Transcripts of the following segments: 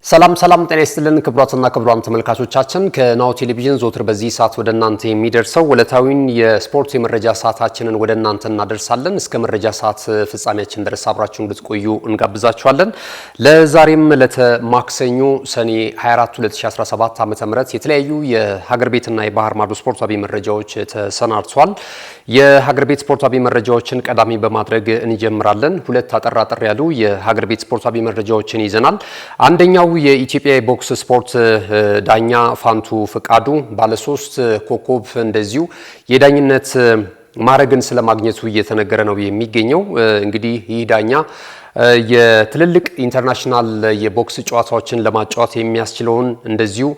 ሰላም ጤና ይስጥልን ክቡራትና ክቡራን ተመልካቾቻችን ከናሁ ቴሌቪዥን ዘወትር በዚህ ሰዓት ወደ እናንተ የሚደርሰው ዕለታዊን የስፖርት የመረጃ ሰዓታችንን ወደ እናንተ እናደርሳለን። እስከ መረጃ ሰዓት ፍጻሜያችን ድረስ አብራችሁን እንድትቆዩ እንጋብዛችኋለን። ለዛሬም ለማክሰኞ ሰኔ 24 2017 ዓ.ም የተለያዩ የሀገር ቤትና የባህር ማዶ ስፖርታዊ መረጃዎች ተሰናድተዋል። የሀገር ቤት ስፖርታዊ መረጃዎችን ቀዳሚ በማድረግ እንጀምራለን። ሁለት አጠር ያሉ የሀገር ቤት ስፖርታዊ መረጃዎችን ይዘናል። አንደኛው የኢትዮጵያ ቦክስ ስፖርት ዳኛ ፋንቱ ፍቃዱ ባለሶስት ኮከብ እንደዚሁ የዳኝነት ማዕረግን ስለማግኘቱ እየተነገረ ነው የሚገኘው። እንግዲህ ይህ ዳኛ የትልልቅ ኢንተርናሽናል የቦክስ ጨዋታዎችን ለማጫወት የሚያስችለውን እንደዚሁ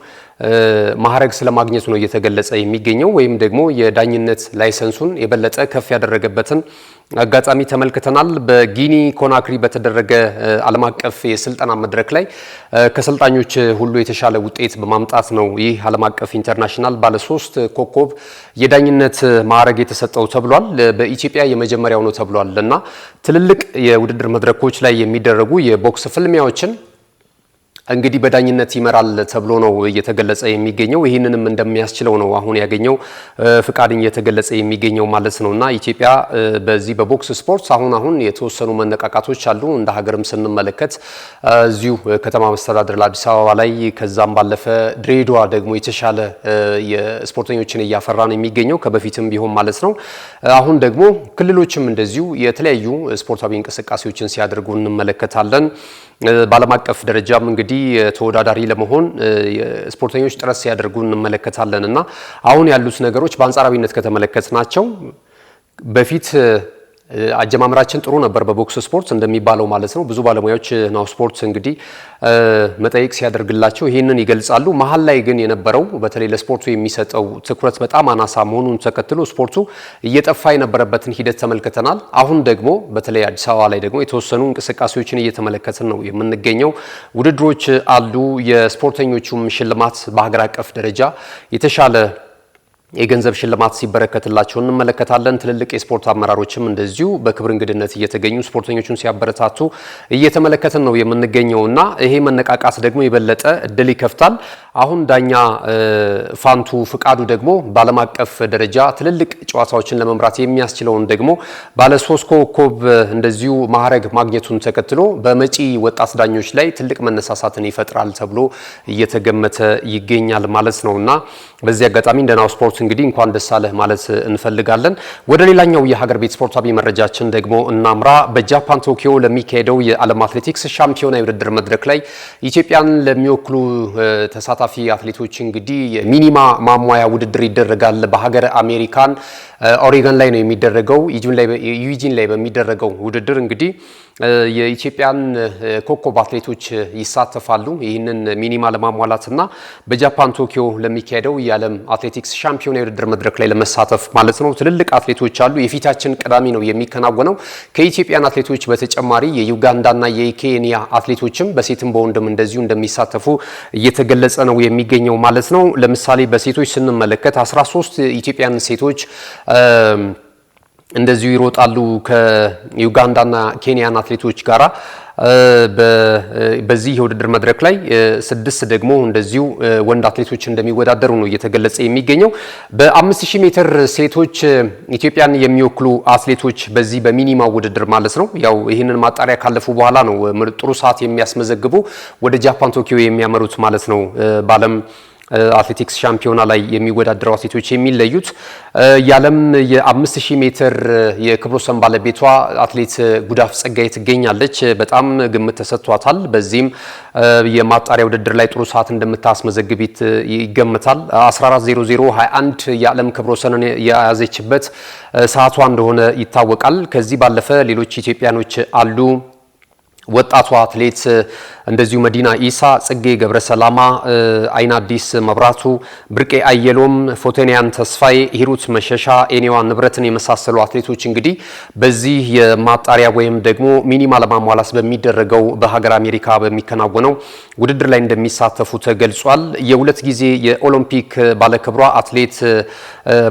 ማዕረግ ስለማግኘቱ ነው እየተገለጸ የሚገኘው። ወይም ደግሞ የዳኝነት ላይሰንሱን የበለጠ ከፍ ያደረገበትን አጋጣሚ ተመልክተናል። በጊኒ ኮናክሪ በተደረገ ዓለም አቀፍ የስልጠና መድረክ ላይ ከሰልጣኞች ሁሉ የተሻለ ውጤት በማምጣት ነው ይህ ዓለም አቀፍ ኢንተርናሽናል ባለሶስት ኮከብ የዳኝነት ማዕረግ የተሰጠው ተብሏል። በኢትዮጵያ የመጀመሪያው ነው ተብሏል እና ትልልቅ የውድድር መድረኮች ላይ የሚደረጉ የቦክስ ፍልሚያዎችን እንግዲህ በዳኝነት ይመራል ተብሎ ነው እየተገለጸ የሚገኘው። ይህንንም እንደሚያስችለው ነው አሁን ያገኘው ፍቃድን እየተገለጸ የሚገኘው ማለት ነውና ኢትዮጵያ በዚህ በቦክስ ስፖርት አሁን የተወሰኑ መነቃቃቶች አሉ። እንደ ሀገርም ስንመለከት እዚሁ ከተማ መስተዳድር አዲስ አበባ ላይ ከዛም ባለፈ ድሬዳዋ ደግሞ የተሻለ የስፖርተኞችን እያፈራ ነው የሚገኘው ከበፊትም ቢሆን ማለት ነው። አሁን ደግሞ ክልሎችም እንደዚሁ የተለያዩ ስፖርታዊ እንቅስቃሴዎችን ሲያደርጉ እንመለከታለን። በዓለም አቀፍ ደረጃም እንግዲህ ተወዳዳሪ ለመሆን ስፖርተኞች ጥረት ሲያደርጉ እንመለከታለን እና አሁን ያሉት ነገሮች በአንጻራዊነት ከተመለከትናቸው በፊት አጀማመራችን ጥሩ ነበር በቦክስ ስፖርት እንደሚባለው ማለት ነው። ብዙ ባለሙያዎች ናሁ ስፖርት እንግዲህ መጠይቅ ሲያደርግላቸው ይህንን ይገልጻሉ። መሀል ላይ ግን የነበረው በተለይ ለስፖርቱ የሚሰጠው ትኩረት በጣም አናሳ መሆኑን ተከትሎ ስፖርቱ እየጠፋ የነበረበትን ሂደት ተመልክተናል። አሁን ደግሞ በተለይ አዲስ አበባ ላይ ደግሞ የተወሰኑ እንቅስቃሴዎችን እየተመለከትን ነው የምንገኘው። ውድድሮች አሉ። የስፖርተኞቹም ሽልማት በሀገር አቀፍ ደረጃ የተሻለ የገንዘብ ሽልማት ሲበረከትላቸው እንመለከታለን። ትልልቅ የስፖርት አመራሮችም እንደዚሁ በክብር እንግድነት እየተገኙ ስፖርተኞቹን ሲያበረታቱ እየተመለከትን ነው የምንገኘውና ይሄ መነቃቃት ደግሞ የበለጠ እድል ይከፍታል። አሁን ዳኛ ፋንቱ ፍቃዱ ደግሞ በዓለም አቀፍ ደረጃ ትልልቅ ጨዋታዎችን ለመምራት የሚያስችለውን ደግሞ ባለ ሶስት ኮከብ እንደዚሁ ማዕረግ ማግኘቱን ተከትሎ በመጪ ወጣት ዳኞች ላይ ትልቅ መነሳሳትን ይፈጥራል ተብሎ እየተገመተ ይገኛል ማለት ነውና በዚህ አጋጣሚ እንደ ናሁ ስፖርት እንግዲህ እንኳን ደስ አለህ ማለት እንፈልጋለን። ወደ ሌላኛው የሀገር ቤት ስፖርታዊ መረጃችን ደግሞ እናምራ። በጃፓን ቶኪዮ ለሚካሄደው የዓለም አትሌቲክስ ሻምፒዮና የውድድር መድረክ ላይ ኢትዮጵያን ለሚወክሉ ተሳታፊ አትሌቶች እንግዲህ የሚኒማ ማሟያ ውድድር ይደረጋል። በሀገር አሜሪካን ኦሬገን ላይ ነው የሚደረገው። ዩጂን ላይ በሚደረገው ውድድር እንግዲህ የኢትዮጵያን ኮከብ አትሌቶች ይሳተፋሉ። ይህንን ሚኒማ ለማሟላትና በጃፓን ቶኪዮ ለሚካሄደው የዓለም አትሌቲክስ ሻምፒዮና የውድድር መድረክ ላይ ለመሳተፍ ማለት ነው። ትልልቅ አትሌቶች አሉ። የፊታችን ቅዳሜ ነው የሚከናወነው። ከኢትዮጵያን አትሌቶች በተጨማሪ የዩጋንዳና የኬንያ አትሌቶችም በሴትም በወንድም እንደዚሁ እንደሚሳተፉ እየተገለጸ ነው የሚገኘው ማለት ነው። ለምሳሌ በሴቶች ስንመለከት 13 ኢትዮጵያን ሴቶች እንደዚሁ ይሮጣሉ ከዩጋንዳና ኬንያን አትሌቶች ጋራ በዚህ የውድድር መድረክ ላይ 6 ደግሞ እንደዚሁ ወንድ አትሌቶች እንደሚወዳደሩ ነው እየተገለጸ የሚገኘው። በ5000 ሜትር ሴቶች ኢትዮጵያን የሚወክሉ አትሌቶች በዚህ በሚኒማ ውድድር ማለት ነው ያው ይህንን ማጣሪያ ካለፉ በኋላ ነው ጥሩ ሰዓት የሚያስመዘግቡ ወደ ጃፓን ቶኪዮ የሚያመሩት ማለት ነው። በዓለም አትሌቲክስ ሻምፒዮና ላይ የሚወዳደሩ አትሌቶች የሚለዩት የዓለም የ5000 ሜትር የክብረ ወሰን ባለቤቷ አትሌት ጉዳፍ ጸጋይ ትገኛለች። በጣም ግምት ተሰጥቷታል። በዚህም የማጣሪያ ውድድር ላይ ጥሩ ሰዓት እንደምታስመዘግብ ይገመታል። 14:00:21 የዓለም ክብረ ወሰንን የያዘችበት ሰዓቷ እንደሆነ ይታወቃል። ከዚህ ባለፈ ሌሎች ኢትዮጵያኖች አሉ። ወጣቷ አትሌት እንደዚሁ መዲና ኢሳ፣ ጽጌ ገብረሰላማ፣ አይና አዲስ መብራቱ፣ ብርቄ አየሎም፣ ፎቴኒያን ተስፋዬ፣ ሂሩት መሸሻ፣ ኤኒዋ ንብረትን የመሳሰሉ አትሌቶች እንግዲህ በዚህ የማጣሪያ ወይም ደግሞ ሚኒማ ለማሟላት በሚደረገው በሀገር አሜሪካ በሚከናወነው ውድድር ላይ እንደሚሳተፉ ተገልጿል። የሁለት ጊዜ የኦሎምፒክ ባለክብሯ አትሌት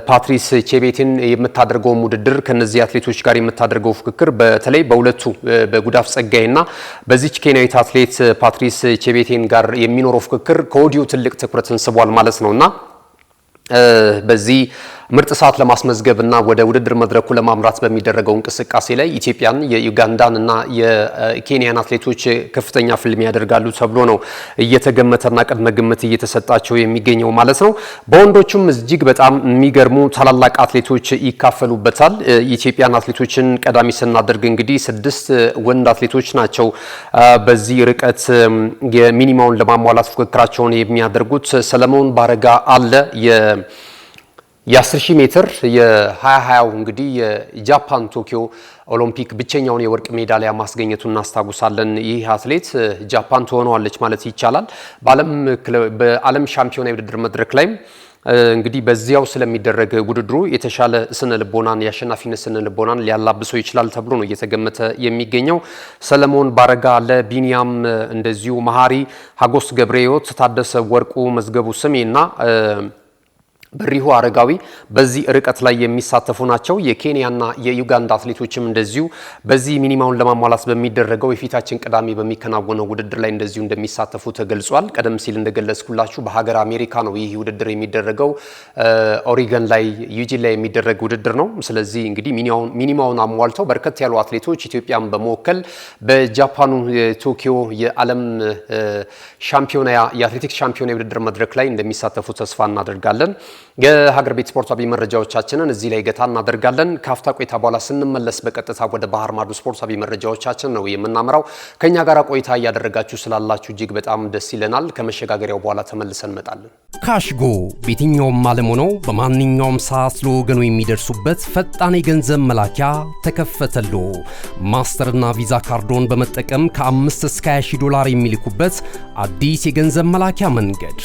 ፓትሪስ ቼቤቲን የምታደርገው ውድድር ከነዚህ አትሌቶች ጋር የምታደርገው ፍክክር በተለይ በሁለቱ በጉዳፍ ጸጋይና በዚች ኬንያዊት አትሌት ፓትሪስ ቼቤቴን ጋር የሚኖረው ፍክክር ከወዲሁ ትልቅ ትኩረትን ስቧል ማለት ነውና በዚህ ምርጥ ሰዓት ለማስመዝገብና ወደ ውድድር መድረኩ ለማምራት በሚደረገው እንቅስቃሴ ላይ ኢትዮጵያን የዩጋንዳን እና የኬንያን አትሌቶች ከፍተኛ ፍልሚያ ያደርጋሉ ተብሎ ነው እየተገመተና ቅድመ ግምት እየተሰጣቸው የሚገኘው ማለት ነው። በወንዶቹም እጅግ በጣም የሚገርሙ ታላላቅ አትሌቶች ይካፈሉበታል። ኢትዮጵያን አትሌቶችን ቀዳሚ ስናደርግ እንግዲህ 6 ወንድ አትሌቶች ናቸው በዚህ ርቀት የሚኒማውን ለማሟላት ፉክክራቸውን የሚያደርጉት። ሰለሞን ባረጋ አለ የ10,000 ሜትር የ2020 እንግዲህ የጃፓን ቶኪዮ ኦሎምፒክ ብቸኛውን የወርቅ ሜዳሊያ ማስገኘቱን እናስታውሳለን። ይህ አትሌት ጃፓን ትሆነዋለች ማለት ይቻላል። በዓለም ሻምፒዮና የውድድር መድረክ ላይ እንግዲህ በዚያው ስለሚደረግ ውድድሩ የተሻለ ስነ ልቦናን የአሸናፊነት ስነ ልቦናን ሊያላብሰው ይችላል ተብሎ ነው እየተገመተ የሚገኘው። ሰለሞን ባረጋ ለቢኒያም እንደዚሁ መሃሪ ሀጎስ ገብረሕይወት ታደሰ ወርቁ መዝገቡ ስሜና በሪሁ አረጋዊ በዚህ ርቀት ላይ የሚሳተፉ ናቸው። የኬንያና የዩጋንዳ አትሌቶችም እንደዚሁ በዚህ ሚኒማውን ለማሟላት በሚደረገው የፊታችን ቅዳሜ በሚከናወነው ውድድር ላይ እንደዚሁ እንደሚሳተፉ ተገልጿል። ቀደም ሲል እንደገለጽኩላችሁ በሀገር አሜሪካ ነው ይህ ውድድር የሚደረገው። ኦሪገን ላይ ዩጂን ላይ የሚደረግ ውድድር ነው። ስለዚህ እንግዲህ ሚኒማውን አሟልተው በርከት ያሉ አትሌቶች ኢትዮጵያን በመወከል በጃፓኑ ቶኪዮ የዓለም ሻምፒዮና የአትሌቲክስ ሻምፒዮና የውድድር መድረክ ላይ እንደሚሳተፉ ተስፋ እናደርጋለን። የሀገር ቤት ስፖርታዊ መረጃዎቻችንን እዚህ ላይ ገታ እናደርጋለን። ካፍታ ቆይታ በኋላ ስንመለስ በቀጥታ ወደ ባህር ማዶ ስፖርታዊ መረጃዎቻችን ነው የምናመራው። ከኛ ጋር ቆይታ እያደረጋችሁ ስላላችሁ እጅግ በጣም ደስ ይለናል። ከመሸጋገሪያው በኋላ ተመልሰን እንመጣለን። ካሽጎ በየትኛውም ዓለም ሆነው በማንኛውም ሰዓት ለወገኑ የሚደርሱበት ፈጣን የገንዘብ መላኪያ ተከፈተሎ። ማስተርና ቪዛ ካርዶን በመጠቀም ከ5 እስከ 20,000 ዶላር የሚልኩበት አዲስ የገንዘብ መላኪያ መንገድ።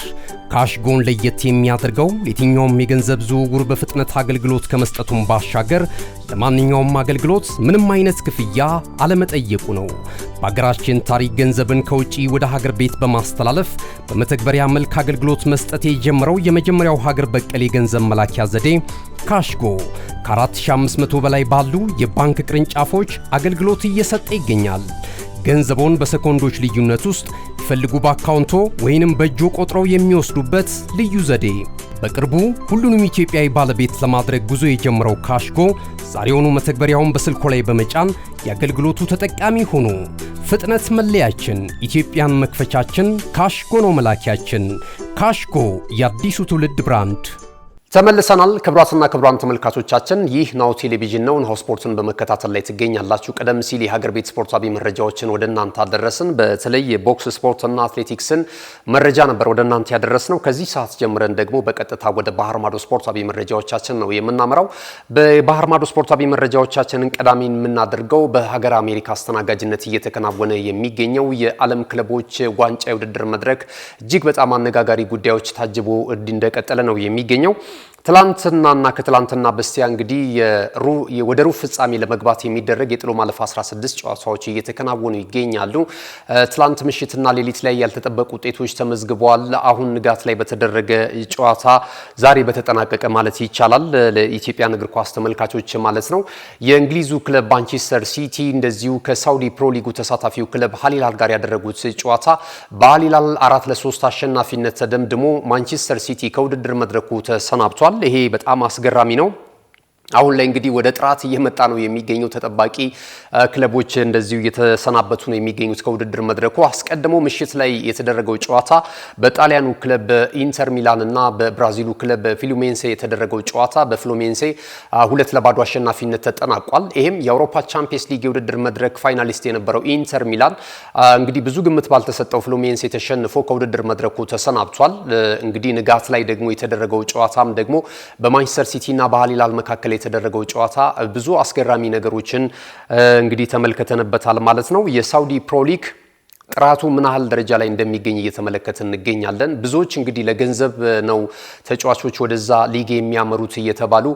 ካሽጎን ለየት የሚያደርገው የትኛውም የገንዘብ ዝውውር በፍጥነት አገልግሎት ከመስጠቱም ባሻገር ለማንኛውም አገልግሎት ምንም አይነት ክፍያ አለመጠየቁ ነው። በሀገራችን ታሪክ ገንዘብን ከውጪ ወደ ሀገር ቤት በማስተላለፍ በመተግበሪያ መልክ አገልግሎት መስጠት የጀመረው የመጀመሪያው ሀገር በቀል የገንዘብ መላኪያ ዘዴ ካሽጎ ከ4500 በላይ ባሉ የባንክ ቅርንጫፎች አገልግሎት እየሰጠ ይገኛል። ገንዘቦን በሰኮንዶች ልዩነት ውስጥ ይፈልጉ በአካውንቶ ወይንም በእጆ ቆጥረው የሚወስዱበት ልዩ ዘዴ። በቅርቡ ሁሉንም ኢትዮጵያዊ ባለቤት ለማድረግ ጉዞ የጀመረው ካሽጎ ዛሬውኑ መተግበሪያውን በስልኮ ላይ በመጫን የአገልግሎቱ ተጠቃሚ ሆኑ። ፍጥነት መለያችን፣ ኢትዮጵያን መክፈቻችን፣ ካሽጎ ነው መላኪያችን። ካሽጎ የአዲሱ ትውልድ ብራንድ። ተመልሰናል። ክቡራትና ክቡራን ተመልካቾቻችን ይህ ናሁ ቴሌቪዥን ነው። ናሁ ስፖርትን በመከታተል ላይ ትገኛላችሁ። ቀደም ሲል የሀገር ቤት ስፖርታዊ መረጃዎችን ወደ እናንተ አደረስን። በተለይ የቦክስ ስፖርትና አትሌቲክስን መረጃ ነበር ወደ እናንተ ያደረስነው። ከዚህ ሰዓት ጀምረን ደግሞ በቀጥታ ወደ ባህር ማዶ ስፖርታዊ መረጃዎቻችን ነው የምናመራው። በባህር ማዶ ስፖርታዊ መረጃዎቻችንን ቀዳሚ የምናደርገው በሀገር አሜሪካ አስተናጋጅነት እየተከናወነ የሚገኘው የዓለም ክለቦች ዋንጫ የውድድር መድረክ እጅግ በጣም አነጋጋሪ ጉዳዮች ታጅቦ እንደቀጠለ ነው የሚገኘው። ትላንትናና ከትላንትና በስቲያ እንግዲህ ወደ ሩብ ፍጻሜ ለመግባት የሚደረግ የጥሎ ማለፍ 16 ጨዋታዎች እየተከናወኑ ይገኛሉ። ትላንት ምሽትና ሌሊት ላይ ያልተጠበቁ ውጤቶች ተመዝግበዋል። አሁን ንጋት ላይ በተደረገ ጨዋታ ዛሬ በተጠናቀቀ ማለት ይቻላል ለኢትዮጵያን እግር ኳስ ተመልካቾች ማለት ነው የእንግሊዙ ክለብ ማንቸስተር ሲቲ እንደዚሁ ከሳውዲ ፕሮ ሊጉ ተሳታፊው ክለብ ሃሊላል ጋር ያደረጉት ጨዋታ በሃሊላል 4-3 አሸናፊነት ተደምድሞ ማንቸስተር ሲቲ ከውድድር መድረኩ ተሰናብቷል። ይሄ በጣም አስገራሚ ነው። አሁን ላይ እንግዲህ ወደ ጥራት እየመጣ ነው የሚገኘው። ተጠባቂ ክለቦች እንደዚሁ እየተሰናበቱ ነው የሚገኙት ከውድድር መድረኩ። አስቀድሞ ምሽት ላይ የተደረገው ጨዋታ በጣሊያኑ ክለብ ኢንተር ሚላን እና በብራዚሉ ክለብ ፍሉሜንሴ የተደረገው ጨዋታ በፍሉሜንሴ 2-0 አሸናፊነት ተጠናቋል። ይሄም የአውሮፓ ቻምፒየንስ ሊግ የውድድር መድረክ ፋይናሊስት የነበረው ኢንተር ሚላን እንግዲህ ብዙ ግምት ባልተሰጠው ፍሉሜንሴ ተሸንፎ ከውድድር መድረኩ ተሰናብቷል። እንግዲህ ንጋት ላይ ደግሞ የተደረገው ጨዋታም ደግሞ በማንቸስተር ሲቲ እና በሃሊላል መካከል የተደረገው ጨዋታ ብዙ አስገራሚ ነገሮችን እንግዲህ ተመልክተንበታል ማለት ነው። የሳውዲ ፕሮ ሊግ ጥራቱ ምን ያህል ደረጃ ላይ እንደሚገኝ እየተመለከትን እንገኛለን። ብዙዎች እንግዲህ ለገንዘብ ነው ተጫዋቾች ወደዛ ሊግ የሚያመሩት እየተባሉ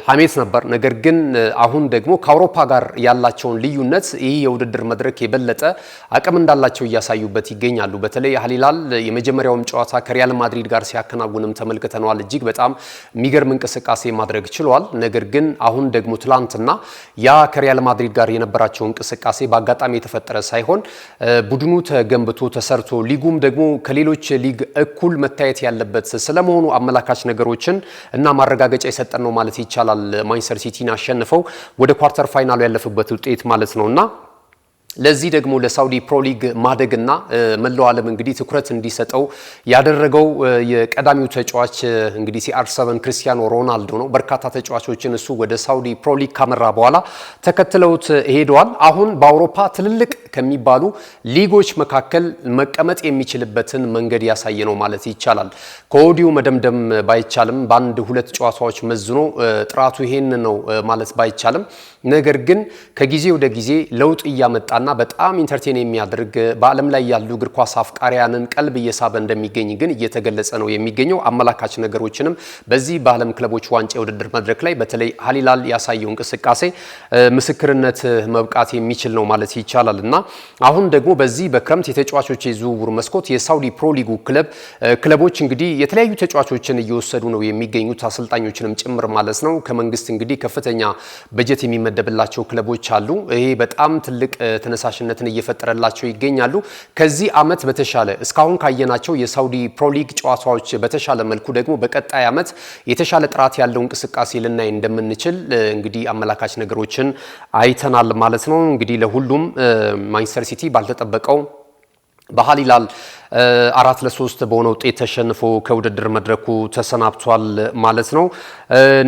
ሀሜት ነበር። ነገር ግን አሁን ደግሞ ከአውሮፓ ጋር ያላቸውን ልዩነት ይህ የውድድር መድረክ የበለጠ አቅም እንዳላቸው እያሳዩበት ይገኛሉ። በተለይ ሂላል የመጀመሪያውም ጨዋታ ከሪያል ማድሪድ ጋር ሲያከናውንም ተመልክተናል። እጅግ በጣም የሚገርም እንቅስቃሴ ማድረግ ችሏል። ነገር ግን አሁን ደግሞ ትላንትና ያ ከሪያል ማድሪድ ጋር የነበራቸው እንቅስቃሴ በአጋጣሚ የተፈጠረ ሳይሆን ቡድኑ ተገንብቶ ተሰርቶ ሊጉም ደግሞ ከሌሎች ሊግ እኩል መታየት ያለበት ስለመሆኑ አመላካች ነገሮችን እና ማረጋገጫ የሰጠን ነው ማለት ይቻላል። ማንቸስተር ሲቲን አሸንፈው ወደ ኳርተር ፋይናሉ ያለፉበት ውጤት ማለት ነውና ለዚህ ደግሞ ለሳውዲ ፕሮ ሊግ ማደግና መላው ዓለም እንግዲህ ትኩረት እንዲሰጠው ያደረገው የቀዳሚው ተጫዋች እንግዲህ CR7 ክርስቲያኖ ሮናልዶ ነው። በርካታ ተጫዋቾችን እሱ ወደ ሳውዲ ፕሮ ሊግ ካመራ በኋላ ተከትለውት ሄደዋል። አሁን በአውሮፓ ትልልቅ ከሚባሉ ሊጎች መካከል መቀመጥ የሚችልበትን መንገድ ያሳየ ነው ማለት ይቻላል። ከወዲሁ መደምደም ባይቻልም በአንድ ሁለት ጨዋታዎች መዝኖ ጥራቱ ይሄን ነው ማለት ባይቻልም ነገር ግን ከጊዜ ወደ ጊዜ ለውጥ እያመጣና በጣም ኢንተርቴን የሚያደርግ በዓለም ላይ ያሉ እግር ኳስ አፍቃሪያንን ቀልብ እየሳበ እንደሚገኝ ግን እየተገለጸ ነው የሚገኘው። አመላካች ነገሮችንም በዚህ በዓለም ክለቦች ዋንጫ የውድድር መድረክ ላይ በተለይ ሂላል ያሳየው እንቅስቃሴ ምስክርነት መብቃት የሚችል ነው ማለት ይቻላልና አሁን ደግሞ በዚህ በክረምት የተጫዋቾች የዝውውር መስኮት የሳውዲ ፕሮ ሊጉ ክለቦች እንግዲህ የተለያዩ ተጫዋቾችን እየወሰዱ ነው የሚገኙት አሰልጣኞችንም ጭምር ማለት ነው። ከመንግስት እንግዲህ ከፍተኛ በጀት የሚመደብላቸው ክለቦች አሉ። ይሄ በጣም ትልቅ ተነሳሽነትን እየፈጠረላቸው ይገኛሉ። ከዚህ አመት በተሻለ እስካሁን ካየናቸው የሳውዲ ፕሮ ሊግ ጨዋታዎች በተሻለ መልኩ ደግሞ በቀጣይ አመት የተሻለ ጥራት ያለው እንቅስቃሴ ልናይ እንደምንችል እንግዲህ አመላካች ነገሮችን አይተናል ማለት ነው። እንግዲህ ለሁሉም ማንቸስተር ሲቲ ባልተጠበቀው በሂላል 4-3 በሆነ ውጤት ተሸንፎ ከውድድር መድረኩ ተሰናብቷል ማለት ነው።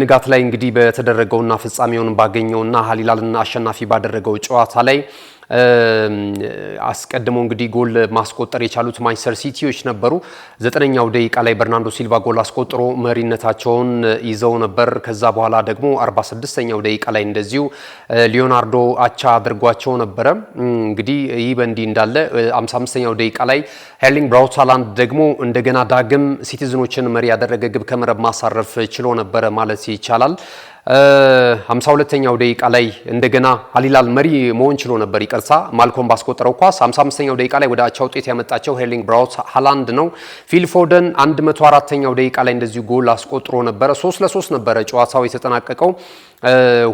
ንጋት ላይ እንግዲህ በተደረገውና ፍጻሜውን ባገኘውና ሂላልን አሸናፊ ባደረገው ጨዋታ ላይ አስቀድሞ እንግዲህ ጎል ማስቆጠር የቻሉት ማንቸስተር ሲቲዎች ነበሩ። 9ኛው ደቂቃ ላይ በርናንዶ ሲልቫ ጎል አስቆጥሮ መሪነታቸውን ይዘው ነበር። ከዛ በኋላ ደግሞ 46ኛው ደቂቃ ላይ እንደዚሁ ሊዮናርዶ አቻ አድርጓቸው ነበረ። እንግዲህ ይህ በእንዲህ እንዳለ 55ኛው ደቂቃ ላይ ኤርሊንግ ብራውት ሃላንድ ደግሞ እንደገና ዳግም ሲቲዝኖችን መሪ ያደረገ ግብ ከመረብ ማሳረፍ ችሎ ነበረ ማለት ይቻላል። 52ኛው ደቂቃ ላይ እንደገና ሂላል መሪ መሆን ችሎ ነበር። ይቅርታ ማልኮም ባስቆጠረው ኳስ 55ኛው ደቂቃ ላይ ወደ አቻ ውጤት ያመጣቸው ኤርሊንግ ብራውት ሃላንድ ነው። ፊል ፎደን 104ኛው ደቂቃ ላይ እንደዚሁ ጎል አስቆጥሮ ነበረ። 3-3 ነበረ ጨዋታው የተጠናቀቀው።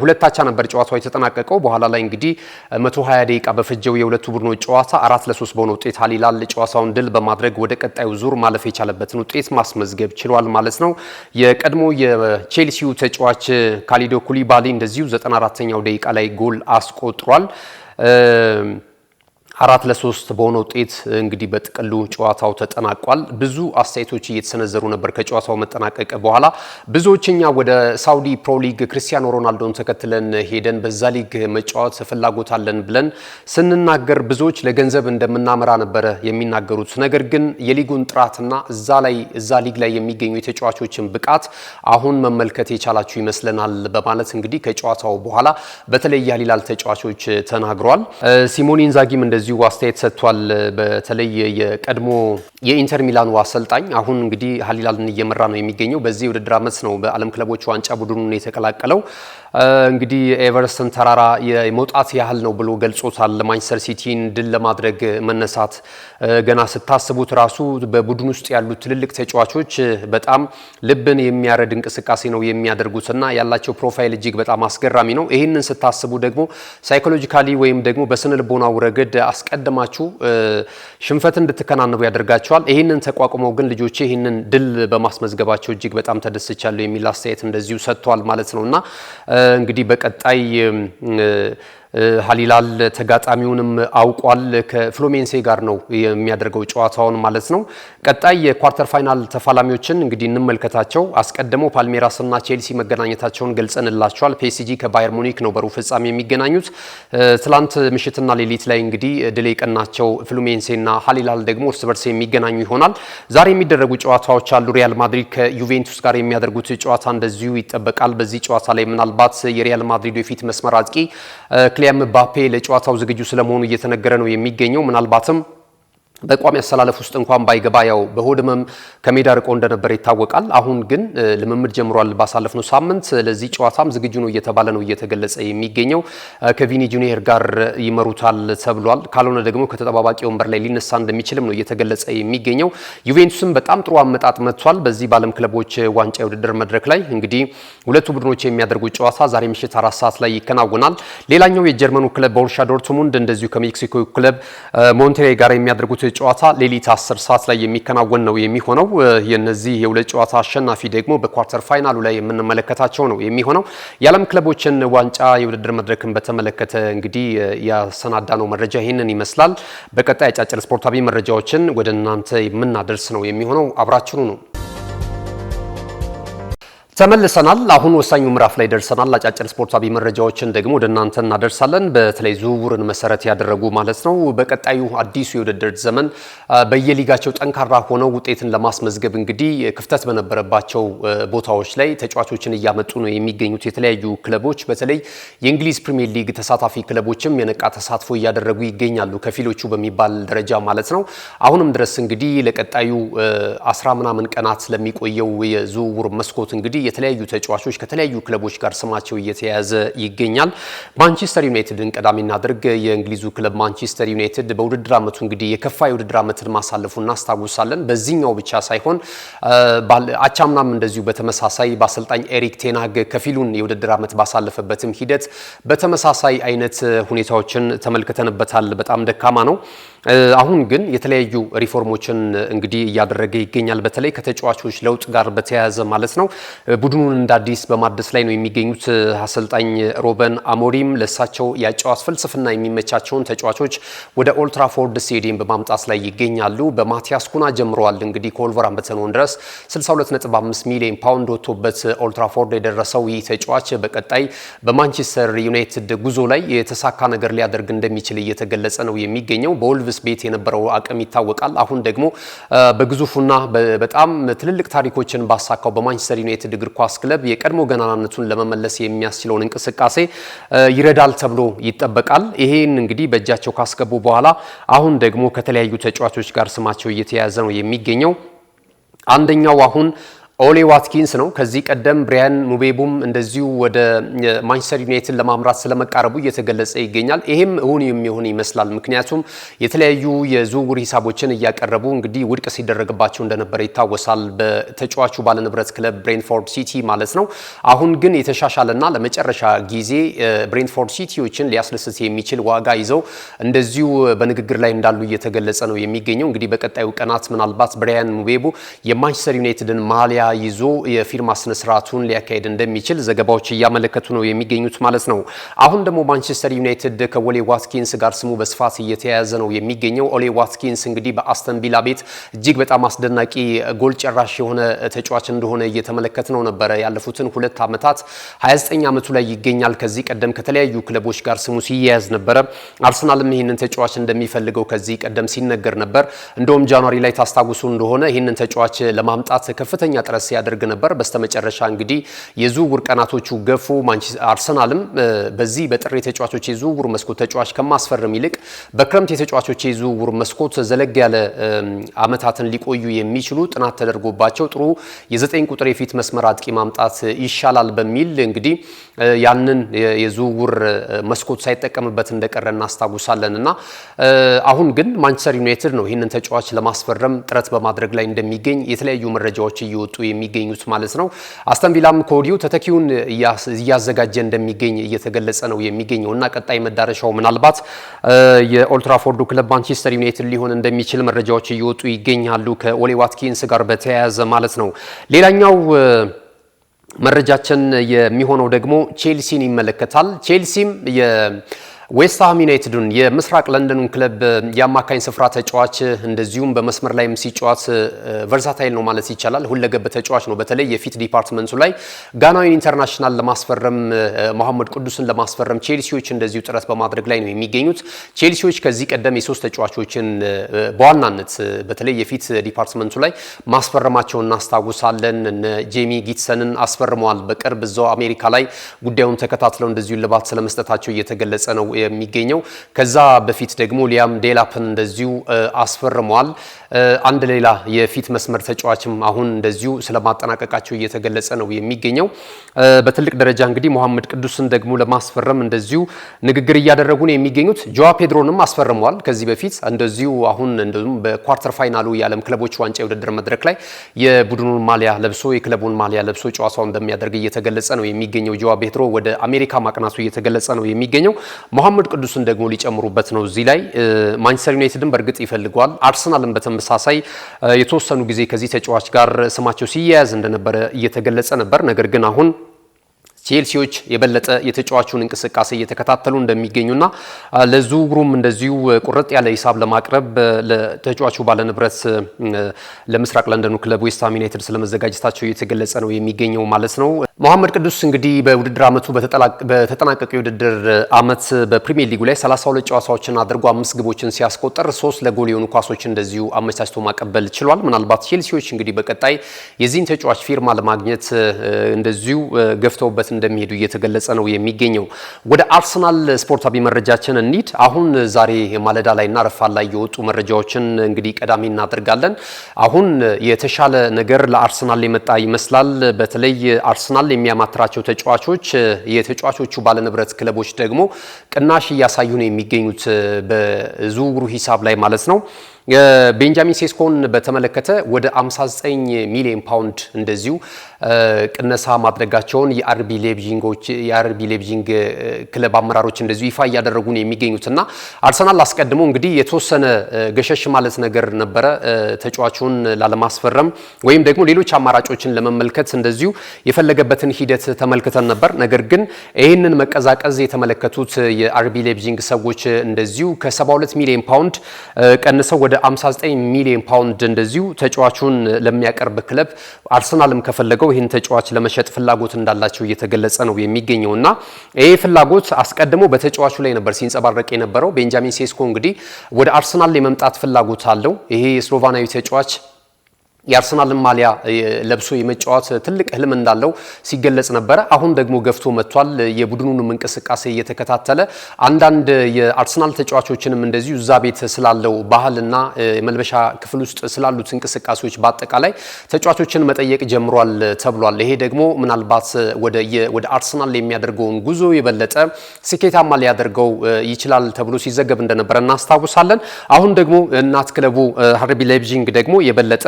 ሁለት አቻ ነበር ጨዋታው የተጠናቀቀው። በኋላ ላይ እንግዲህ 120 ደቂቃ በፈጀው የሁለቱ ቡድኖች ጨዋታ 4-3 በሆነ ውጤት ሂላል ጨዋታውን ድል በማድረግ ወደ ቀጣዩ ዙር ማለፍ የቻለበትን ውጤት ማስመዝገብ ችሏል ማለት ነው። የቀድሞ የቼልሲው ተጫዋች ካሊዶ ኩሊባሊ እንደዚሁ 94ኛው ደቂቃ ላይ ጎል አስቆጥሯል። 4-3 በሆነ ውጤት እንግዲህ በጥቅሉ ጨዋታው ተጠናቋል። ብዙ አስተያየቶች እየተሰነዘሩ ነበር ከጨዋታው መጠናቀቅ በኋላ። ብዙዎችኛ ወደ ሳውዲ ፕሮ ሊግ ክርስቲያኖ ሮናልዶን ተከትለን ሄደን በዛ ሊግ መጫወት ፍላጎት አለን ብለን ስንናገር ብዙዎች ለገንዘብ እንደምናመራ ነበረ የሚናገሩት። ነገር ግን የሊጉን ጥራትና እዛ ሊግ ላይ የሚገኙ የተጫዋቾችን ብቃት አሁን መመልከት የቻላችሁ ይመስለናል በማለት እንግዲህ ከጨዋታው በኋላ በተለይ ሂላል ተጫዋቾች ተናግረዋል። ሲሞኔ ኢንዛጊም እንደዚህ አስተያየት ሰጥቷል። በተለይ የቀድሞ የኢንተር ሚላኑ አሰልጣኝ አሁን እንግዲህ ሂላልን እየመራ ነው የሚገኘው። በዚህ ውድድር ዓመት ነው በዓለም ክለቦች ዋንጫ ቡድኑን የተቀላቀለው። እንግዲህ ኤቨረስትን ተራራ የመውጣት ያህል ነው ብሎ ገልጾታል። ማንቸስተር ሲቲን ድል ለማድረግ መነሳት ገና ስታስቡት ራሱ በቡድን ውስጥ ያሉት ትልልቅ ተጫዋቾች በጣም ልብን የሚያረድ እንቅስቃሴ ነው የሚያደርጉትና ያላቸው ፕሮፋይል እጅግ በጣም አስገራሚ ነው። ይህንን ስታስቡ ደግሞ ሳይኮሎጂካሊ ወይም ደግሞ በስነ ልቦናው ረገድ አስቀድማችሁ ሽንፈትን እንድትከናነቡ ያደርጋቸዋል። ይህንን ተቋቁመው ግን ልጆቼ ይህንን ድል በማስመዝገባቸው እጅግ በጣም ተደስቻለሁ የሚል አስተያየት እንደዚሁ ሰጥቷል ማለት ነውና እንግዲህ በቀጣይ ሂላል ተጋጣሚውንም አውቋል። ከፍሉሜንሴ ጋር ነው የሚያደርገው ጨዋታውን ማለት ነው። ቀጣይ የኳርተር ፋይናል ተፋላሚዎችን እንግዲህ እንመልከታቸው። አስቀድመው ፓልሜራስና ቼልሲ መገናኘታቸውን ገልጸንላቸዋል። ፒኤስጂ ከባየር ሙኒክ ነው በሩብ ፍጻሜ የሚገናኙት። ትላንት ምሽትና ሌሊት ላይ እንግዲህ ድል የቀናቸው ፍሉሜንሴና ሂላል ደግሞ እርስ በርስ የሚገናኙ ይሆናል። ዛሬ የሚደረጉ ጨዋታዎች አሉ። ሪያል ማድሪድ ከዩቬንቱስ ጋር የሚያደርጉት ጨዋታ እንደዚሁ ይጠበቃል። በዚህ ጨዋታ ላይ ምናልባት የሪያል ማድሪድ የፊት መስመር አጥቂ ኪሊያን ምባፔ ለጨዋታው ዝግጁ ስለመሆኑ እየተነገረ ነው የሚገኘው። ምናልባትም በቋሚ አሰላለፍ ውስጥ እንኳን ባይገባ ያው በሆድመም ከሜዳ ርቆ እንደነበር ይታወቃል። አሁን ግን ልምምድ ጀምሯል ባሳለፍነው ሳምንት። ለዚህ ጨዋታም ዝግጁ ነው እየተባለ ነው እየተገለጸ የሚገኘው። ከቪኒ ጁኒየር ጋር ይመሩታል ተብሏል። ካልሆነ ደግሞ ከተጠባባቂ ወንበር ላይ ሊነሳ እንደሚችልም ነው እየተገለጸ የሚገኘው። ዩቬንቱስም በጣም ጥሩ አመጣጥ መጥቷል። በዚህ በዓለም ክለቦች ዋንጫ የውድድር መድረክ ላይ እንግዲህ ሁለቱ ቡድኖች የሚያደርጉት ጨዋታ ዛሬ ምሽት 4 ሰዓት ላይ ይከናወናል። ሌላኛው የጀርመኑ ክለብ ቦሩሲያ ዶርትሙንድ እንደዚሁ ከሜክሲኮ ክለብ ሞንቴሬይ ጋር የሚያደርጉት ጨዋታ ሌሊት 10 ሰዓት ላይ የሚከናወን ነው የሚሆነው። የነዚህ የሁለት ጨዋታ አሸናፊ ደግሞ በኳርተር ፋይናሉ ላይ የምንመለከታቸው ነው የሚሆነው። የዓለም ክለቦችን ዋንጫ የውድድር መድረክን በተመለከተ እንግዲህ ያሰናዳነው መረጃ ይህንን ይመስላል። በቀጣይ አጫጭር ስፖርታዊ መረጃዎችን ወደ እናንተ የምናደርስ ነው የሚሆነው። አብራችኑ ነው። ተመልሰናል። አሁን ወሳኙ ምዕራፍ ላይ ደርሰናል። አጫጭር ስፖርታዊ መረጃዎችን ደግሞ ወደ እናንተ እናደርሳለን። በተለይ ዝውውርን መሰረት ያደረጉ ማለት ነው። በቀጣዩ አዲሱ የውድድር ዘመን በየሊጋቸው ጠንካራ ሆነው ውጤትን ለማስመዝገብ እንግዲህ ክፍተት በነበረባቸው ቦታዎች ላይ ተጫዋቾችን እያመጡ ነው የሚገኙት የተለያዩ ክለቦች። በተለይ የእንግሊዝ ፕሪሚየር ሊግ ተሳታፊ ክለቦችም የነቃ ተሳትፎ እያደረጉ ይገኛሉ፣ ከፊሎቹ በሚባል ደረጃ ማለት ነው። አሁንም ድረስ እንግዲህ ለቀጣዩ 10 ምናምን ቀናት ለሚቆየው የዝውውር መስኮት እንግዲህ የተለያዩ ተጫዋቾች ከተለያዩ ክለቦች ጋር ስማቸው እየተያዘ ይገኛል። ማንቸስተር ዩናይትድን ቀዳሚ እናድርግ። የእንግሊዙ ክለብ ማንቸስተር ዩናይትድ በውድድር ዓመቱ እንግዲህ የከፋ የውድድር ዓመትን ማሳለፉ እናስታውሳለን። በዚህኛው ብቻ ሳይሆን አቻምናም እንደዚሁ በተመሳሳይ በአሰልጣኝ ኤሪክ ቴናግ ከፊሉን የውድድር ዓመት ባሳለፈበትም ሂደት በተመሳሳይ አይነት ሁኔታዎችን ተመልክተንበታል። በጣም ደካማ ነው። አሁን ግን የተለያዩ ሪፎርሞችን እንግዲህ እያደረገ ይገኛል። በተለይ ከተጫዋቾች ለውጥ ጋር በተያያዘ ማለት ነው። ቡድኑን እንደ አዲስ በማደስ ላይ ነው የሚገኙት አሰልጣኝ ሮበን አሞሪም። ለሳቸው ያጫዋት ፍልስፍና የሚመቻቸውን ተጫዋቾች ወደ ኦልትራፎርድ ስቴዲየም በማምጣት ላይ ይገኛሉ። በማቲያስ ኩና ጀምረዋል። እንግዲህ ከወልቨርሃምፕተን ወንደረርስ 62.5 ሚሊዮን ፓውንድ ወጥቶበት ኦልትራፎርድ የደረሰው ይህ ተጫዋች በቀጣይ በማንቸስተር ዩናይትድ ጉዞ ላይ የተሳካ ነገር ሊያደርግ እንደሚችል እየተገለጸ ነው የሚገኘው። በወልቭስ ቤት የነበረው አቅም ይታወቃል። አሁን ደግሞ በግዙፉና በጣም ትልልቅ ታሪኮችን ባሳካው በማንቸስተር ዩናይትድ እግር ኳስ ክለብ የቀድሞ ገናናነቱን ለመመለስ የሚያስችለውን እንቅስቃሴ ይረዳል ተብሎ ይጠበቃል። ይሄን እንግዲህ በእጃቸው ካስገቡ በኋላ አሁን ደግሞ ከተለያዩ ተጫዋቾች ጋር ስማቸው እየተያያዘ ነው የሚገኘው። አንደኛው አሁን ኦሌ ዋትኪንስ ነው። ከዚህ ቀደም ብሪያን ሙቤቡም እንደዚሁ ወደ ማንቸስተር ዩናይትድ ለማምራት ስለመቃረቡ እየተገለጸ ይገኛል። ይሄም እውን የሚሆን ይመስላል። ምክንያቱም የተለያዩ የዝውውር ሂሳቦችን እያቀረቡ እንግዲህ ውድቅ ሲደረግባቸው እንደነበረ ይታወሳል። በተጫዋቹ ባለንብረት ክለብ ብሬንትፎርድ ሲቲ ማለት ነው። አሁን ግን የተሻሻለና ለመጨረሻ ጊዜ ብሬንትፎርድ ሲቲዎችን ሊያስደስት የሚችል ዋጋ ይዘው እንደዚሁ በንግግር ላይ እንዳሉ እየተገለጸ ነው የሚገኘው። እንግዲህ በቀጣዩ ቀናት ምናልባት ብሪያን ሙቤቡ የማንቸስተር ዩናይትድን ማሊያ ይዞ የፊርማ ስነ ስርዓቱን ሊያካሄድ እንደሚችል ዘገባዎች እያመለከቱ ነው የሚገኙት ማለት ነው። አሁን ደግሞ ማንቸስተር ዩናይትድ ከኦሌ ዋትኪንስ ጋር ስሙ በስፋት እየተያያዘ ነው የሚገኘው። ኦሌ ዋትኪንስ እንግዲህ በአስተን ቪላ ቤት እጅግ በጣም አስደናቂ ጎል ጨራሽ የሆነ ተጫዋች እንደሆነ እየተመለከት ነው ነበረ ያለፉትን 2 ዓመታት። 29 ዓመቱ ላይ ይገኛል። ከዚህ ቀደም ከተለያዩ ክለቦች ጋር ስሙ ሲያያዝ ነበረ። አርሰናልም ይህንን ተጫዋች እንደሚፈልገው ከዚህ ቀደም ሲነገር ነበር። እንደውም ጃንዋሪ ላይ ታስታውሱ እንደሆነ ይህንን ተጫዋች ለማምጣት ከፍተኛ ጥረት ሲያደርግ ነበር። በስተመጨረሻ እንግዲህ የዝውውር ቀናቶቹ ገፉ። አርሰናልም በዚህ በጥር የተጫዋቾች የዝውውር መስኮት ተጫዋች ከማስፈረም ይልቅ በክረምት የተጫዋቾች የዝውውር መስኮት ዘለግ ያለ አመታትን ሊቆዩ የሚችሉ ጥናት ተደርጎባቸው ጥሩ የ9 ቁጥር የፊት መስመር አጥቂ ማምጣት ይሻላል በሚል እንግዲህ ያንን የዝውውር መስኮት ሳይጠቀምበት እንደቀረ እናስታውሳለን። እና አሁን ግን ማንቸስተር ዩናይትድ ነው ይህንን ተጫዋች ለማስፈረም ጥረት በማድረግ ላይ እንደሚገኝ የተለያዩ መረጃዎች እየወጡ የሚገኙት ማለት ነው። አስተን ቪላም ከወዲሁ ተተኪውን እያዘጋጀ እንደሚገኝ እየተገለጸ ነው የሚገኘው እና ቀጣይ መዳረሻው ምናልባት የኦልትራፎርዱ ክለብ ማንቸስተር ዩናይትድ ሊሆን እንደሚችል መረጃዎች እየወጡ ይገኛሉ ከኦሌ ዋትኪንስ ጋር በተያያዘ ማለት ነው። ሌላኛው መረጃችን የሚሆነው ደግሞ ቼልሲን ይመለከታል። ቼልሲም ዌስትሃም ዩናይትድን የምስራቅ ለንደኑን ክለብ የአማካኝ ስፍራ ተጫዋች እንደዚሁም በመስመር ላይም ሲጫወት ቨርሳታይል ነው ማለት ይቻላል። ሁለገብ ተጫዋች ነው። በተለይ የፊት ዲፓርትመንቱ ላይ ጋናዊን ኢንተርናሽናል ለማስፈረም መሐመድ ቅዱስን ለማስፈረም ቼልሲዎች እንደዚሁ ጥረት በማድረግ ላይ ነው የሚገኙት። ቼልሲዎች ከዚህ ቀደም የ3 ተጫዋቾችን በዋናነት በተለይ የፊት ዲፓርትመንቱ ላይ ማስፈረማቸውን እናስታውሳለን። ጄሚ ጊትሰንን አስፈርመዋል። በቅርብ እዛው አሜሪካ ላይ ጉዳዩን ተከታትለው እንደዚሁ ልባት ስለመስጠታቸው እየተገለጸ ነው የሚገኘው። ከዛ በፊት ደግሞ ሊያም ዴላፕን እንደዚሁ አስፈርመዋል። አንድ ሌላ የፊት መስመር ተጫዋችም አሁን እንደዚሁ ስለማጠናቀቃቸው እየተገለጸ ነው የሚገኘው። በትልቅ ደረጃ እንግዲህ መሐመድ ቅዱስን ደግሞ ለማስፈረም እንደዚሁ ንግግር እያደረጉ ነው የሚገኙት። ጆዋ ፔድሮንም አስፈርመዋል ከዚህ በፊት እንደዚሁ። አሁን እንደዚሁ በኳርተር ፋይናሉ የዓለም ክለቦች ዋንጫ የውድድር መድረክ ላይ የቡድኑን ማሊያ ለብሶ የክለቡን ማሊያ ለብሶ ጨዋታውን እንደሚያደርግ እየተገለጸ ነው የሚገኘው። ጆዋ ፔድሮ ወደ አሜሪካ ማቅናቱ እየተገለጸ ነው የሚገኘው። መሐመድ ቅዱስን ደግሞ ሊጨምሩበት ነው እዚህ ላይ። ማንቸስተር ዩናይትድን በእርግጥ ይፈልገዋል። አርሰናልን በተመሳሳይ የተወሰኑ ጊዜ ከዚህ ተጫዋች ጋር ስማቸው ሲያያዝ እንደነበረ እየተገለጸ ነበር። ነገር ግን አሁን ቼልሲዎች የበለጠ የተጫዋቹን እንቅስቃሴ እየተከታተሉ እንደሚገኙና ለዝውውሩም እንደዚሁ ቁርጥ ያለ ሂሳብ ለማቅረብ ለተጫዋቹ ባለንብረት ለምስራቅ ለንደኑ ክለብ ዌስትሃም ዩናይትድ ስለመዘጋጀታቸው እየተገለጸ ነው የሚገኘው ማለት ነው። መሐመድ ቅዱስ እንግዲህ በውድድር ዓመቱ በተጠናቀቀ የውድድር ዓመት በፕሪሚየር ሊጉ ላይ 32 ጨዋታዎችን አድርጎ 5 ግቦችን ሲያስቆጠር 3 ለጎል የሆኑ ኳሶችን እንደዚሁ አመቻችቶ ማቀበል ችሏል። ምናልባት ቼልሲዎች እንግዲህ በቀጣይ የዚህን ተጫዋች ፊርማ ለማግኘት እንደዚሁ ገፍተውበት እንደሚሄዱ እየተገለጸ ነው የሚገኘው። ወደ አርሰናል ስፖርታዊ መረጃችን እንሂድ። አሁን ዛሬ ማለዳ ላይና ረፋድ ላይ የወጡ መረጃዎችን እንግዲህ ቀዳሚ እናደርጋለን። አሁን የተሻለ ነገር ለአርሰናል የመጣ ይመስላል። በተለይ አርሰናል የሚያማትራቸው ተጫዋቾች የተጫዋቾቹ ባለንብረት ክለቦች ደግሞ ቅናሽ እያሳዩ ነው የሚገኙት በዝውውሩ ሂሳብ ላይ ማለት ነው። ቤንጃሚን ሴስኮን በተመለከተ ወደ 59 ሚሊዮን ፓውንድ እንደዚሁ ቅነሳ ማድረጋቸውን የአርቢ ሌብዚንግ ክለብ አመራሮች እንደዚሁ ይፋ እያደረጉ ነው የሚገኙትና አርሰናል አስቀድሞ እንግዲህ የተወሰነ ገሸሽ ማለት ነገር ነበረ ተጫዋቹን ላለማስፈረም ወይም ደግሞ ሌሎች አማራጮችን ለመመልከት እንደዚሁ የፈለገበትን ሂደት ተመልክተን ነበር። ነገር ግን ይህንን መቀዛቀዝ የተመለከቱት የአርቢ ሌብዚንግ ሰዎች እንደዚሁ ከ72 ሚሊዮን ፓውንድ ቀንሰው ወደ 59 ሚሊዮን ፓውንድ እንደዚሁ ተጫዋቹን ለሚያቀርብ ክለብ አርሰናልም ከፈለገው ይህን ተጫዋች ለመሸጥ ፍላጎት እንዳላቸው እየተገለጸ ነው የሚገኘውና ይሄ ፍላጎት አስቀድሞ በተጫዋቹ ላይ ነበር ሲንጸባረቅ የነበረው። ቤንጃሚን ሴስኮ እንግዲህ ወደ አርሰናል የመምጣት ፍላጎት አለው። ይሄ የስሎቫናዊ ተጫዋች የአርሰናልን ማሊያ ለብሶ የመጫወት ትልቅ ህልም እንዳለው ሲገለጽ ነበረ። አሁን ደግሞ ገፍቶ መጥቷል። የቡድኑንም እንቅስቃሴ እየተከታተለ አንዳንድ የአርሰናል ተጫዋቾችንም እንደዚሁ እዛ ቤት ስላለው ባህልና መልበሻ ክፍል ውስጥ ስላሉት እንቅስቃሴዎች በአጠቃላይ ተጫዋቾችን መጠየቅ ጀምሯል ተብሏል። ይሄ ደግሞ ምናልባት ወደ አርሰናል የሚያደርገውን ጉዞ የበለጠ ስኬታማ ሊያደርገው ይችላል ተብሎ ሲዘገብ እንደነበረ እናስታውሳለን። አሁን ደግሞ እናት ክለቡ አርቢ ሌብዚንግ ደግሞ የበለጠ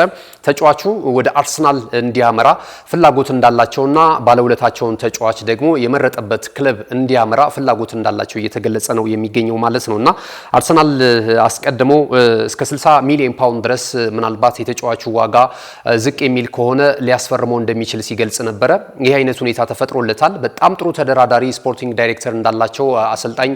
ተጫዋቹ ወደ አርሰናል እንዲያመራ ፍላጎት እንዳላቸውና ባለውለታቸውን ተጫዋች ደግሞ የመረጠበት ክለብ እንዲያመራ ፍላጎት እንዳላቸው እየተገለጸ ነው የሚገኘው ማለት ነውና አርሰናል አስቀድሞ እስከ 60 ሚሊዮን ፓውንድ ድረስ ምናልባት የተጫዋቹ ዋጋ ዝቅ የሚል ከሆነ ሊያስፈርመው እንደሚችል ሲገልጽ ነበረ። ይህ አይነት ሁኔታ ተፈጥሮለታል። በጣም ጥሩ ተደራዳሪ ስፖርቲንግ ዳይሬክተር እንዳላቸው አሰልጣኝ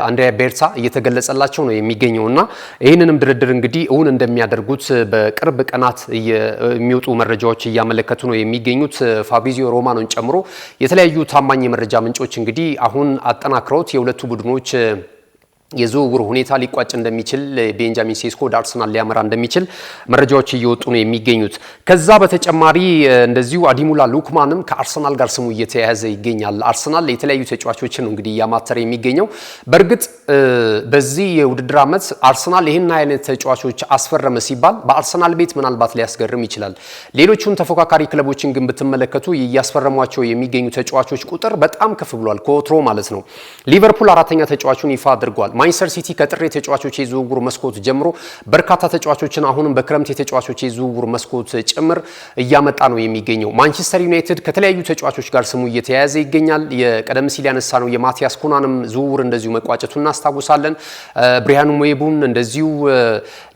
አንድሪያ ቤርታ እየተገለጸላቸው ነው የሚገኘውና ይህንንም ድርድር እንግዲህ እውን እንደሚያደርጉት በቅርብ ቀናት የሚወጡ መረጃዎች እያመለከቱ ነው የሚገኙት። ፋብሪዚዮ ሮማኖን ጨምሮ የተለያዩ ታማኝ የመረጃ ምንጮች እንግዲህ አሁን አጠናክረውት የሁለቱ ቡድኖች የዝውውር ሁኔታ ሊቋጭ እንደሚችል ቤንጃሚን ሴስኮ ወደ አርሰናል ሊያመራ እንደሚችል መረጃዎች እየወጡ ነው የሚገኙት። ከዛ በተጨማሪ እንደዚሁ አዲሙላ ሉክማንም ከአርሰናል ጋር ስሙ እየተያያዘ ይገኛል። አርሰናል የተለያዩ ተጫዋቾችን ነው እንግዲህ እያማተረ የሚገኘው። በእርግጥ በዚህ የውድድር ዓመት አርሰናል ይህን አይነት ተጫዋቾች አስፈረመ ሲባል በአርሰናል ቤት ምናልባት ሊያስገርም ይችላል። ሌሎቹን ተፎካካሪ ክለቦችን ግን ብትመለከቱ እያስፈረሟቸው የሚገኙ ተጫዋቾች ቁጥር በጣም ከፍ ብሏል ከወትሮ ማለት ነው። ሊቨርፑል 4ኛ ተጫዋቹን ይፋ አድርጓል። ማንቸስተር ሲቲ ከጥር የተጫዋቾች የዝውውር መስኮት ጀምሮ በርካታ ተጫዋቾችን አሁንም በክረምት የተጫዋቾች የዝውውር መስኮት ጭምር እያመጣ ነው የሚገኘው። ማንቸስተር ዩናይትድ ከተለያዩ ተጫዋቾች ጋር ስሙ እየተያያዘ ይገኛል። የቀደም ሲል ያነሳ ነው የማቲያስ ኩናንም ዝውውር እንደዚሁ መቋጨቱን እናስታውሳለን። ብሪያን ሞዬቡን እንደዚሁ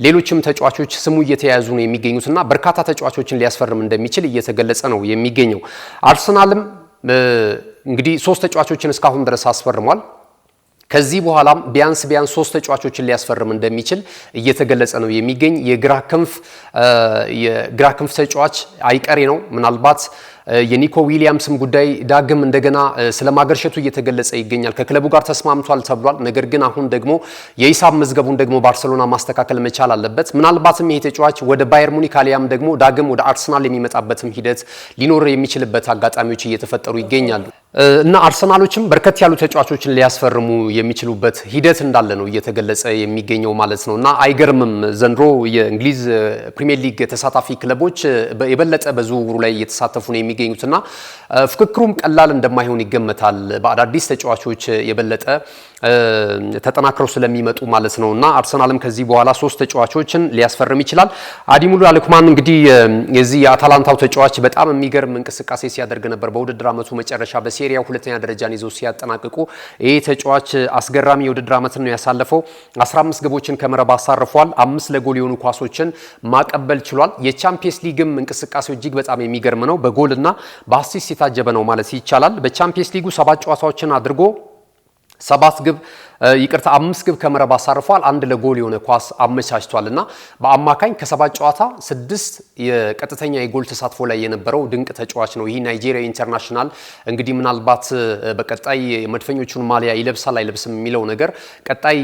ሌሎችም ተጫዋቾች ስሙ እየተያያዙ ነው የሚገኙትና በርካታ ተጫዋቾችን ሊያስፈርም እንደሚችል እየተገለጸ ነው የሚገኘው። አርሰናልም እንግዲህ 3 ተጫዋቾችን እስካሁን ድረስ አስፈርሟል። ከዚህ በኋላም ቢያንስ 3 ተጫዋቾችን ሊያስፈርም እንደሚችል እየተገለጸ ነው የሚገኝ። የግራ ክንፍ ተጫዋች አይቀሬ ነው። ምናልባት የኒኮ ዊሊያምስም ጉዳይ ዳግም እንደገና ስለማገርሸቱ እየተገለጸ ይገኛል። ከክለቡ ጋር ተስማምቷል ተብሏል። ነገር ግን አሁን ደግሞ የሂሳብ መዝገቡን ደግሞ ባርሴሎና ማስተካከል መቻል አለበት። ምናልባትም ይሄ ተጫዋች ወደ ባየር ሙኒክ አሊያም ደግሞ ዳግም ወደ አርሰናል የሚመጣበትም ሂደት ሊኖር የሚችልበት አጋጣሚዎች እየተፈጠሩ ይገኛሉ እና አርሰናሎችም በርከት ያሉ ተጫዋቾችን ሊያስፈርሙ የሚችሉበት ሂደት እንዳለ ነው እየተገለጸ የሚገኘው ማለት ነውና አይገርምም። ዘንድሮ የእንግሊዝ ፕሪሚየር ሊግ ተሳታፊ ክለቦች የበለጠ በዝውውሩ ላይ እየተሳተፉ ነው የሚገኙትና ፍክክሩም ቀላል እንደማይሆን ይገመታል። በአዳዲስ ተጫዋቾች የበለጠ ተጠናክረው ስለሚመጡ ማለት ነውና አርሰናልም ከዚህ በኋላ 3 ተጫዋቾችን ሊያስፈርም ይችላል። አዲሙሉ አልኩማን እንግዲህ የዚህ የአታላንታው ተጫዋች በጣም የሚገርም እንቅስቃሴ ሲያደርግ ነበር። በውድድር ዓመቱ መጨረሻ በሴሪያው ሁለተኛ ደረጃን ይዘው ሲያጠናቅቁ ይሄ ተጫዋች አስገራሚ የውድድር ዓመትን ነው ያሳለፈው። 15 ግቦችን ከመረብ አሳርፏል። 5 ለጎል የሆኑ ኳሶችን ማቀበል ችሏል። የቻምፒየንስ ሊግም እንቅስቃሴው እጅግ በጣም የሚገርም ነው። በጎልና በአሲስት የታጀበ ነው ማለት ይቻላል። በቻምፒየንስ ሊጉ 7 ጨዋታዎችን አድርጎ 5 ግብ ከመረብ አሳርፏል። 1 ለጎል የሆነ ኳስ አመቻችቷልና በአማካኝ ከ7 ጨዋታ 6 የቀጥተኛ የጎል ተሳትፎ ላይ የነበረው ድንቅ ተጫዋች ነው። ይህ ናይጄሪያ ኢንተርናሽናል እንግዲህ ምናልባት በቀጣይ መድፈኞቹን ማሊያ ይለብሳል አይለብስም የሚለው ነገር ቀጣይ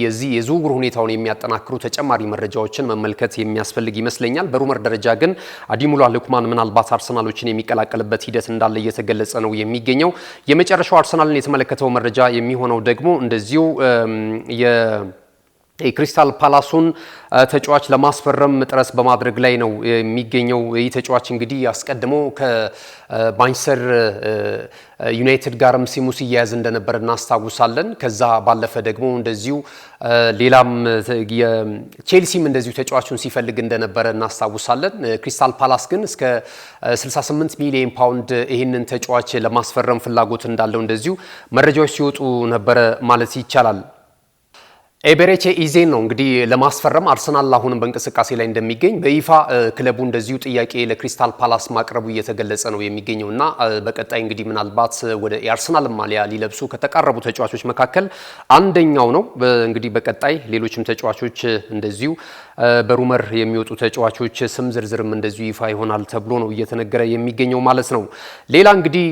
የዚህ የዝውውር ሁኔታውን የሚያጠናክሩ ተጨማሪ መረጃዎችን መመልከት የሚያስፈልግ ይመስለኛል። በሩመር ደረጃ ግን አዲሙሉ አልኩማን ምናልባት አርሰናሎችን የሚቀላቀልበት ሂደት እንዳለ እየተገለጸ ነው የሚገኘው። የመጨረሻው አርሰናልን የተመለከተው መረጃ የሚሆነው ደግሞ እንደዚሁ የክሪስታል ፓላሱን ተጫዋች ለማስፈረም ጥረት በማድረግ ላይ ነው የሚገኘው። ይህ ተጫዋች እንግዲህ አስቀድሞ ከማንቸስተር ዩናይትድ ጋርም ሲሙ ሲያያዝ እንደነበር እናስታውሳለን። ከዛ ባለፈ ደግሞ እንደዚሁ ሌላም የቼልሲም እንደዚሁ ተጫዋቹን ሲፈልግ እንደነበረ እናስታውሳለን። ክሪስታል ፓላስ ግን እስከ 68 ሚሊዮን ፓውንድ ይህንን ተጫዋች ለማስፈረም ፍላጎት እንዳለው እንደዚሁ መረጃዎች ሲወጡ ነበረ ማለት ይቻላል። ኤቤሬቺ ኢዜን ነው እንግዲህ ለማስፈረም አርሰናል አሁንም በእንቅስቃሴ ላይ እንደሚገኝ በይፋ ክለቡ እንደዚሁ ጥያቄ ለክሪስታል ፓላስ ማቅረቡ እየተገለጸ ነው የሚገኘውና በቀጣይ እንግዲህ ምናልባት ወደ የአርሰናል ማሊያ ሊለብሱ ከተቃረቡ ተጫዋቾች መካከል አንደኛው ነው። እንግዲህ በቀጣይ ሌሎችም ተጫዋቾች እንደዚሁ በሩመር የሚወጡ ተጫዋቾች ስም ዝርዝርም እንደዚሁ ይፋ ይሆናል ተብሎ ነው እየተነገረ የሚገኘው ማለት ነው። ሌላ እንግዲህ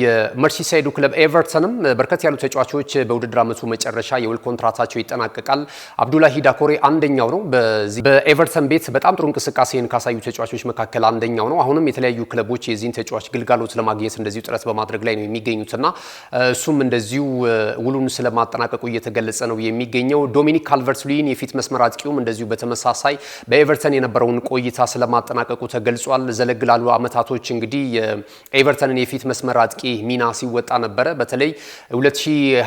የመርሲሳይዱ ክለብ ኤቨርተንም በርከት ያሉ ተጫዋቾች በውድድር ዓመቱ መጨረሻ የውል ኮንትራታቸው ይጠናቀቃል። አብዱላሂ ዳኮሬ አንደኛው ነው። በኤቨርተን ቤት በጣም ጥሩ እንቅስቃሴን ካሳዩ ተጫዋቾች መካከል አንደኛው ነው። አሁንም የተለያዩ ክለቦች የዚህን ተጫዋች ግልጋሎት ለማግኘት እንደዚሁ ጥረት በማድረግ ላይ ነው የሚገኙትና እሱም እንደዚሁ ውሉን ስለማጠናቀቁ እየተገለጸ ነው የሚገኘው። ዶሚኒክ ካልቨርት-ሉዊን የፊት መስመር አጥቂውም እንደዚሁ በተመሳሳይ በኤቨርተን የነበረውን ቆይታ ስለማጠናቀቁ ተገልጿል። ዘለግ ላሉ አመታቶች እንግዲህ የኤቨርተንን የፊት መስመር አጥቂ ሚና ሲወጣ ነበረ። በተለይ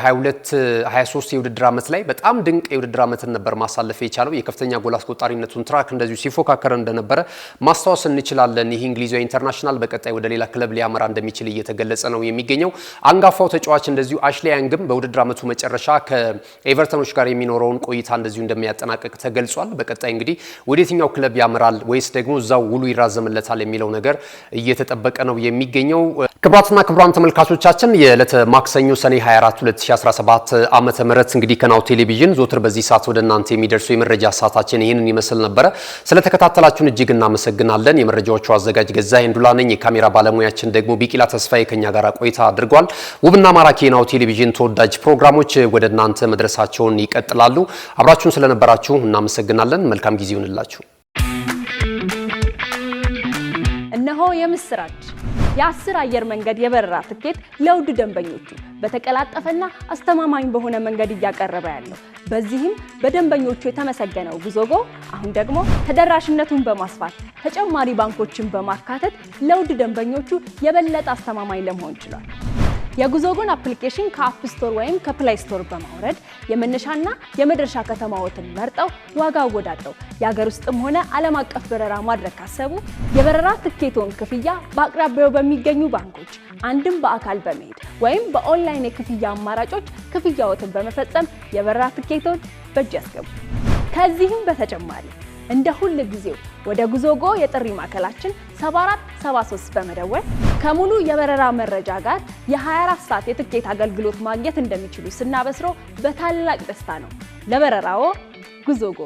2022-23 የውድድር ዓመት ላይ በጣም ድንቅ የውድድር ዓመትን ነበር ማሳለፍ የቻለው። የከፍተኛ ጎል አስቆጣሪነቱን ትራክ እንደዚሁ ሲፎካከር እንደነበረ ማስታወስ እንችላለን። ይህ እንግሊዛዊ ኢንተርናሽናል በቀጣይ ወደ ሌላ ክለብ ሊያመራ እንደሚችል እየተገለጸ ነው የሚገኘው። አንጋፋው ተጫዋች እንደዚሁ አሽሌ ያንግም በውድድር ዓመቱ መጨረሻ ከኤቨርተኖች ጋር የሚኖረውን ቆይታ እንደዚሁ እንደሚያጠናቅቅ ተገልጿል። በቀጣይ እንግዲህ ወደ የትኛው ክለብ ያመራል ወይስ ደግሞ እዛው ውሉ ይራዘምለታል የሚለው ነገር እየተጠበቀ ነው የሚገኘው። ክቡራትና ክቡራን ተመልካቾቻችን የዕለተ ማክሰኞ ሰኔ 24 2017 ዓመተ ምህረት እንግዲህ ከናሁ ቴሌቪዥን ዞትር በዚህ ሰዓት ወደ እናንተ የሚደርሱ የመረጃ ሰዓታችን ይህንን ይመስል ነበረ። ስለተከታተላችሁን እጅግ እናመሰግናለን። የመረጃዎቹ አዘጋጅ ገዛ ሄንዱላ ነኝ። የካሜራ ባለሙያችን ደግሞ ቢቂላ ተስፋዬ ከኛ ጋር ቆይታ አድርጓል። ውብና ማራኪ የናሁ ቴሌቪዥን ተወዳጅ ፕሮግራሞች ወደ እናንተ መድረሳቸውን ይቀጥላሉ። አብራችሁን ስለነበራችሁ እናመሰግናለን። መልካም ጊዜ ይሁንላችሁ። እነሆ የምስራች የ10 አየር መንገድ የበረራ ትኬት ለውድ ደንበኞቹ በተቀላጠፈና አስተማማኝ በሆነ መንገድ እያቀረበ ያለው። በዚህም በደንበኞቹ የተመሰገነው ጉዞጎ አሁን ደግሞ ተደራሽነቱን በማስፋት ተጨማሪ ባንኮችን በማካተት ለውድ ደንበኞቹ የበለጠ አስተማማኝ ለመሆን ችሏል። የጉዞጎን አፕሊኬሽን ከአፕ ስቶር ወይም ከፕላይ ስቶር በማውረድ የመነሻና የመድረሻ ከተማዎትን መርጠው ዋጋ አወዳድረው የሀገር ውስጥም ሆነ ዓለም አቀፍ በረራ ማድረግ ካሰቡ የበረራ ትኬቶን ክፍያ በአቅራቢያው በሚገኙ ባንኮች አንድም በአካል በመሄድ ወይም በኦንላይን የክፍያ አማራጮች ክፍያዎትን በመፈጸም የበረራ ትኬቶን በእጅ ያስገቡ። ከዚህም በተጨማሪ እንደ ሁል ጊዜው ወደ ጉዞጎ የጥሪ ማዕከላችን 7473 በመደወል ከሙሉ የበረራ መረጃ ጋር የ24 ሰዓት የትኬት አገልግሎት ማግኘት እንደሚችሉ ስናበስሮ በታላቅ ደስታ ነው። ለበረራዎ ጉዞጎ።